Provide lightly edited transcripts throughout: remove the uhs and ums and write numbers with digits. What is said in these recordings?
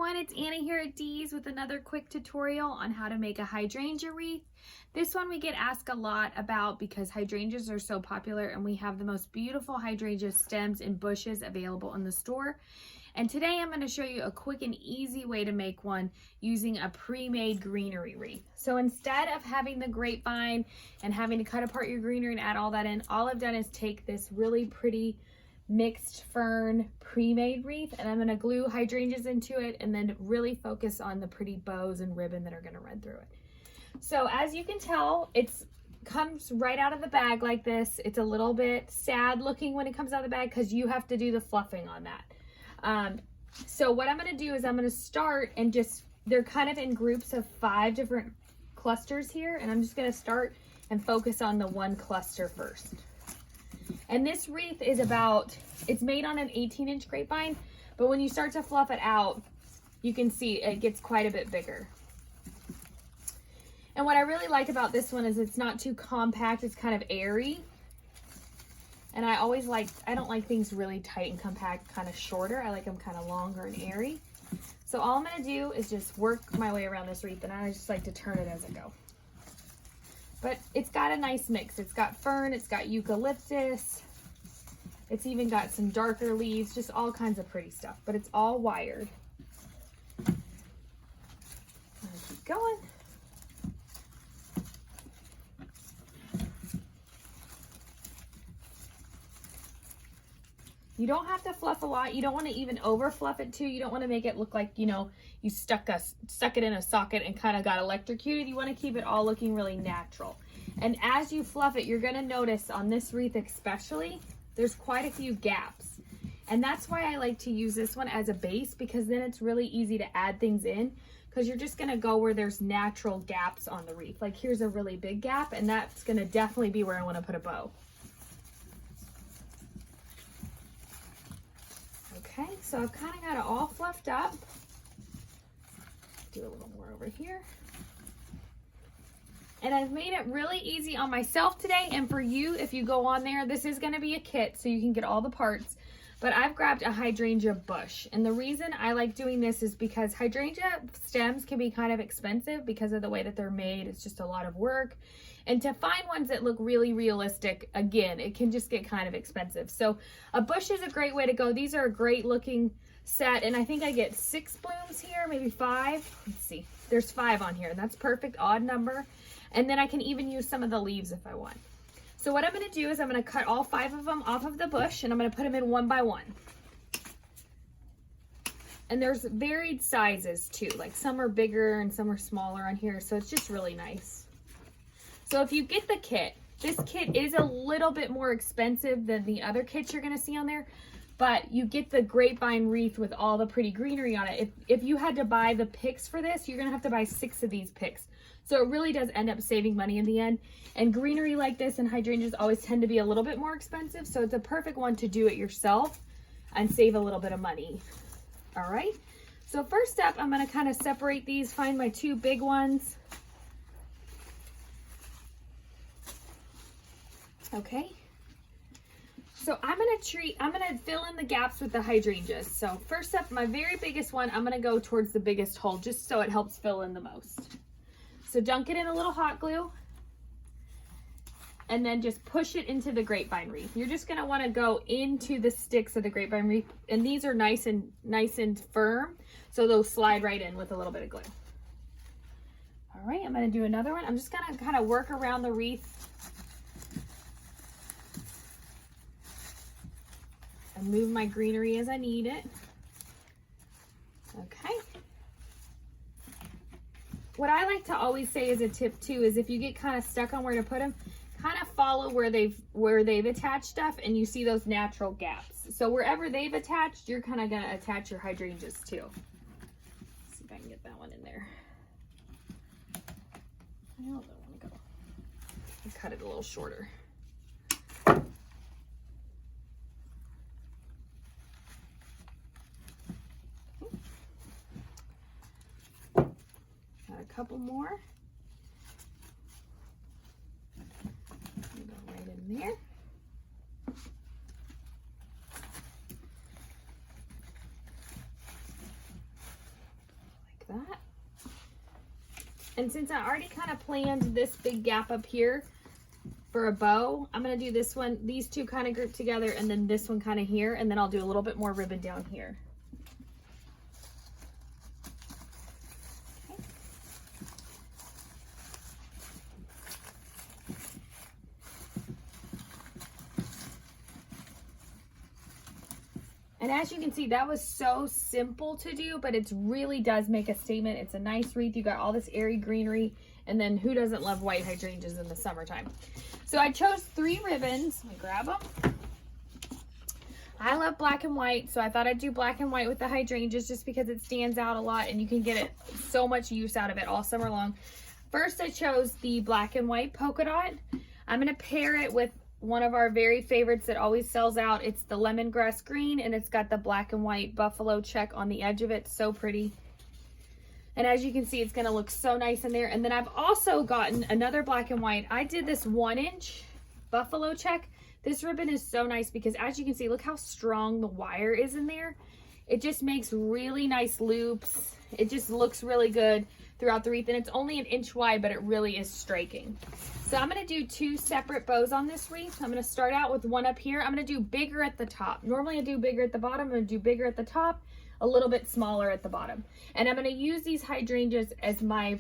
everyone, it's Anna here at Dee's with another quick tutorial on how to make a hydrangea wreath. This one we get asked a lot about because hydrangeas are so popular and we have the most beautiful hydrangea stems and bushes available in the store. And today I'm going to show you a quick and easy way to make one using a pre-made greenery wreath. So instead of having the grapevine and having to cut apart your greenery and add all that in, all I've done is take this really pretty mixed fern pre-made wreath and I'm going to glue hydrangeas into it and then really focus on the pretty bows and ribbon that are going to run through it. So as you can tell, it comes right out of the bag like this. It's a little bit sad looking when it comes out of the bag because you have to do the fluffing on that. So what I'm going to do is I'm going to start and they're kind of in groups of 5 different clusters here, and I'm just going to start and focus on the one cluster first. And this wreath is it's made on an 18-inch grapevine, but when you start to fluff it out, you can see it gets quite a bit bigger. And what I really like about this one is it's not too compact, it's kind of airy. And I don't like things really tight and compact, kind of shorter. I like them kind of longer and airy. So all I'm gonna do is just work my way around this wreath, and I just like to turn it as I go. But it's got a nice mix. It's got fern, it's got eucalyptus, it's even got some darker leaves, just all kinds of pretty stuff, but it's all wired. I'm gonna keep going. You don't have to fluff a lot. You don't want to even over fluff it too. You don't want to make it look like, you know, you stuck it in a socket and kind of got electrocuted. You want to keep it all looking really natural. And as you fluff it, you're going to notice on this wreath especially, there's quite a few gaps. And that's why I like to use this one as a base, because then it's really easy to add things in, because you're just going to go where there's natural gaps on the wreath. Like here's a really big gap, and that's going to definitely be where I want to put a bow. Okay, so I've kind of got it all fluffed up. Do a little more over here. And I've made it really easy on myself today, and for you, if you go on there, this is going to be a kit so you can get all the parts. But I've grabbed a hydrangea bush, and the reason I like doing this is because hydrangea stems can be kind of expensive because of the way that they're made. It's just a lot of work. And to find ones that look really realistic, again, it can just get kind of expensive. So a bush is a great way to go. These are a great looking set, and I think I get 6 blooms here, maybe 5. Let's see, there's 5 on here, and that's perfect, odd number. And then I can even use some of the leaves if I want. So what I'm going to do is I'm going to cut all 5 of them off of the bush, and I'm going to put them in one by one. And there's varied sizes too, like some are bigger and some are smaller on here, so it's just really nice. So if you get the kit, this kit is a little bit more expensive than the other kits you're going to see on there, but you get the grapevine wreath with all the pretty greenery on it. If you had to buy the picks for this, you're going to have to buy 6 of these picks. So it really does end up saving money in the end. And greenery like this and hydrangeas always tend to be a little bit more expensive, so it's a perfect one to do it yourself and save a little bit of money. All right, so first step, I'm going to kind of separate these, find my 2 big ones. Okay, so I'm gonna fill in the gaps with the hydrangeas. So first up, my very biggest one, I'm gonna go towards the biggest hole just so it helps fill in the most. So dunk it in a little hot glue and then just push it into the grapevine wreath. You're just gonna wanna go into the sticks of the grapevine wreath, and these are nice and firm, so they'll slide right in with a little bit of glue. All right, I'm gonna do another one. I'm just gonna kind of work around the wreath and move my greenery as I need it. Okay. What I like to always say as a tip too is if you get kind of stuck on where to put them, kind of follow where they've attached stuff and you see those natural gaps. So wherever they've attached, you're kind of gonna attach your hydrangeas too. Let's see if I can get that one in there. I don't want to go. I'll cut it a little shorter. Couple more. Go right in there. that. And since I already kind of planned this big gap up here for a bow, I'm going to do this one, these two kind of group together, and then this one kind of here, and then I'll do a little bit more ribbon down here. Okay. And as you can see, that was so simple to do, but it really does make a statement. It's a nice wreath. You got all this airy greenery, and then who doesn't love white hydrangeas in the summertime? So I chose 3 ribbons. Let me grab them. I love black and white, so I thought I'd do black and white with the hydrangeas just because it stands out a lot and you can get it so much use out of it all summer long. First, I chose the black and white polka dot. I'm going to pair it with one of our very favorites that always sells out. It's the lemongrass green, and it's got the black and white buffalo check on the edge of it. So pretty. And as you can see, it's going to look so nice in there. And then I've also gotten another black and white. I did this 1-inch buffalo check. This ribbon is so nice because as you can see, look how strong the wire is in there. It just makes really nice loops. It just looks really good throughout the wreath, and it's only 1 inch wide, but it really is striking. So I'm going to do 2 separate bows on this wreath. I'm going to start out with one up here. I'm going to do bigger at the top. Normally I do bigger at the bottom. I'm going to do bigger at the top, a little bit smaller at the bottom. And I'm going to use these hydrangeas as my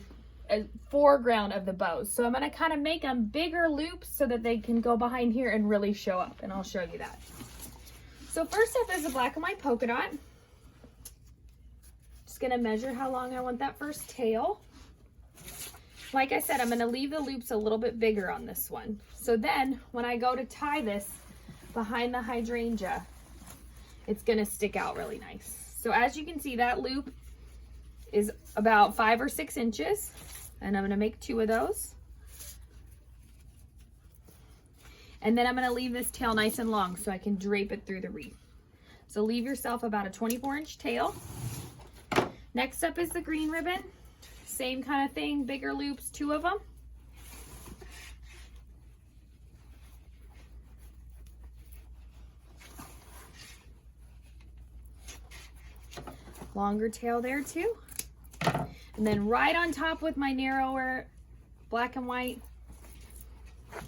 foreground of the bows. So I'm going to kind of make them bigger loops so that they can go behind here and really show up. And I'll show you that. So first up is a black and white polka dot. Just going to measure how long I want that first tail. Like I said, I'm going to leave the loops a little bit bigger on this one. So then when I go to tie this behind the hydrangea, it's going to stick out really nice. So as you can see, that loop is about 5 or 6 inches, and I'm going to make 2 of those. And then I'm going to leave this tail nice and long so I can drape it through the wreath. So leave yourself about a 24-inch tail. Next up is the green ribbon. Same kind of thing, bigger loops, 2 of them. Longer tail there too. And then right on top with my narrower black and white,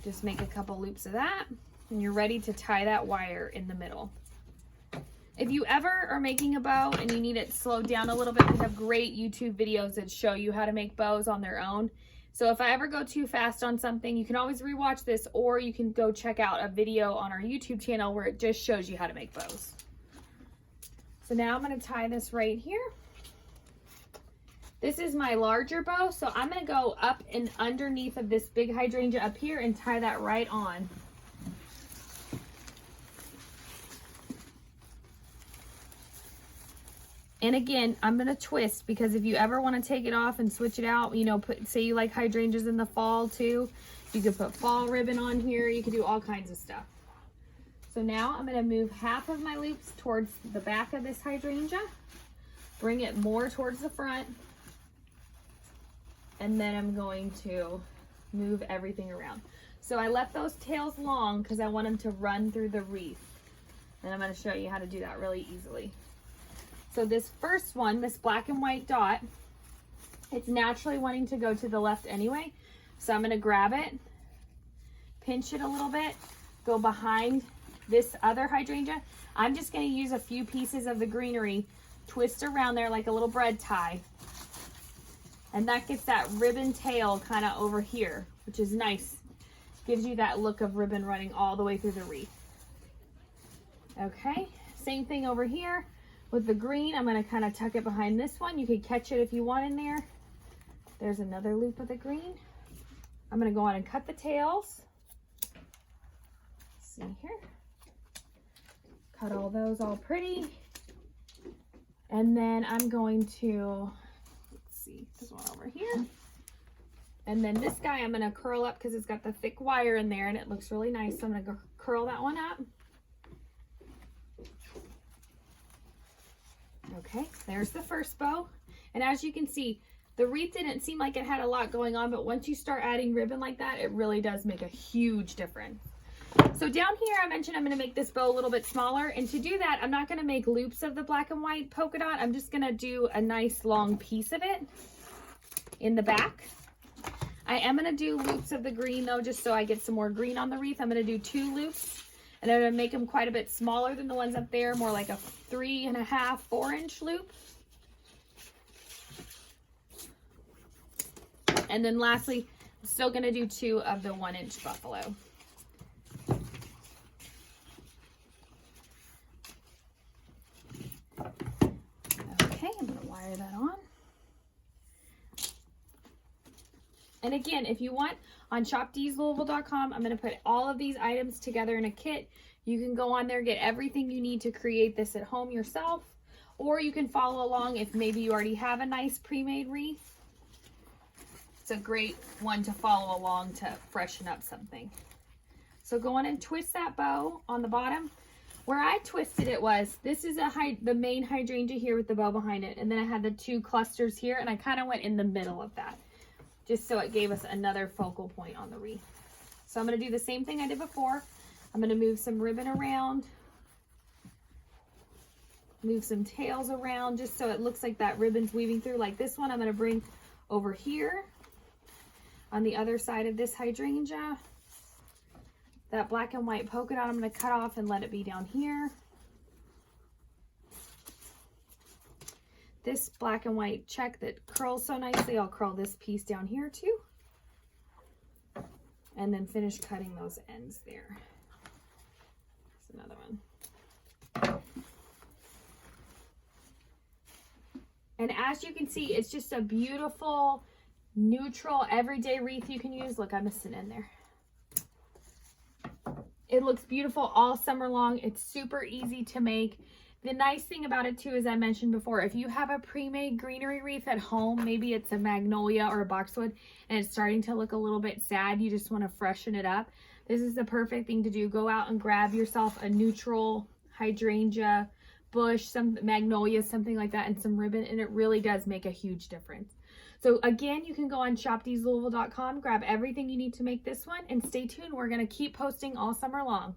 just make a couple loops of that, and you're ready to tie that wire in the middle. If you ever are making a bow and you need it slowed down a little bit, we have great YouTube videos that show you how to make bows on their own. So if I ever go too fast on something, you can always rewatch this, or you can go check out a video on our YouTube channel where it just shows you how to make bows. So now I'm going to tie this right here. This is my larger bow, so I'm going to go up and underneath of this big hydrangea up here and tie that right on. And again, I'm going to twist, because if you ever want to take it off and switch it out, you know, say you like hydrangeas in the fall too, you could put fall ribbon on here. You could do all kinds of stuff. So now I'm going to move half of my loops towards the back of this hydrangea, bring it more towards the front, and then I'm going to move everything around. So I left those tails long because I want them to run through the wreath. And I'm going to show you how to do that really easily. So this first one, this black and white dot, it's naturally wanting to go to the left anyway. So I'm going to grab it, pinch it a little bit, go behind this other hydrangea. I'm just going to use a few pieces of the greenery, twist around there like a little bread tie. And that gets that ribbon tail kind of over here, which is nice. Gives you that look of ribbon running all the way through the wreath. Okay, same thing over here. With the green, I'm going to kind of tuck it behind this one. You could catch it if you want in there. There's another loop of the green. I'm going to go on and cut the tails. See here. Cut all those all pretty. And then I'm going to, let's see, this one over here. And then this guy I'm going to curl up because it's got the thick wire in there and it looks really nice. So I'm going to go curl that one up. Okay, there's the first bow. And as you can see, the wreath didn't seem like it had a lot going on, but once you start adding ribbon like that, it really does make a huge difference. So down here, I mentioned I'm going to make this bow a little bit smaller. And to do that, I'm not going to make loops of the black and white polka dot. I'm just going to do a nice long piece of it in the back. I am going to do loops of the green though, just so I get some more green on the wreath. I'm going to do 2 loops, and I'm going to make them quite a bit smaller than the ones up there, more like a 3.5, 4-inch loop. And then lastly, I'm still going to do 2 of the 1-inch buffalo. Okay, I'm going to wire that on. And again, if you want, on shopdeeslouisville.com, I'm going to put all of these items together in a kit. You can go on there, get everything you need to create this at home yourself, or you can follow along if maybe you already have a nice pre-made wreath. It's a great one to follow along to freshen up something. So go on and twist that bow on the bottom. Where I twisted it was, this is the main hydrangea here with the bow behind it, and then I had the 2 clusters here, and I kind of went in the middle of that, just so it gave us another focal point on the wreath. So I'm going to do the same thing I did before. I'm going to move some ribbon around, move some tails around, just so it looks like that ribbon's weaving through. Like this one, I'm going to bring over here on the other side of this hydrangea. That black and white polka dot, I'm going to cut off and let it be down here. This black and white check that curls so nicely, I'll curl this piece down here too. And then finish cutting those ends there. There's another one. And as you can see, it's just a beautiful, neutral, everyday wreath you can use. Look, I'm missing in there. It looks beautiful all summer long. It's super easy to make. The nice thing about it too, as I mentioned before, if you have a pre-made greenery wreath at home, maybe it's a magnolia or a boxwood, and it's starting to look a little bit sad, you just want to freshen it up, this is the perfect thing to do. Go out and grab yourself a neutral hydrangea bush, some magnolia, something like that, and some ribbon, and it really does make a huge difference. So again, you can go on shopdeeslouisville.com, grab everything you need to make this one, and stay tuned. We're going to keep posting all summer long.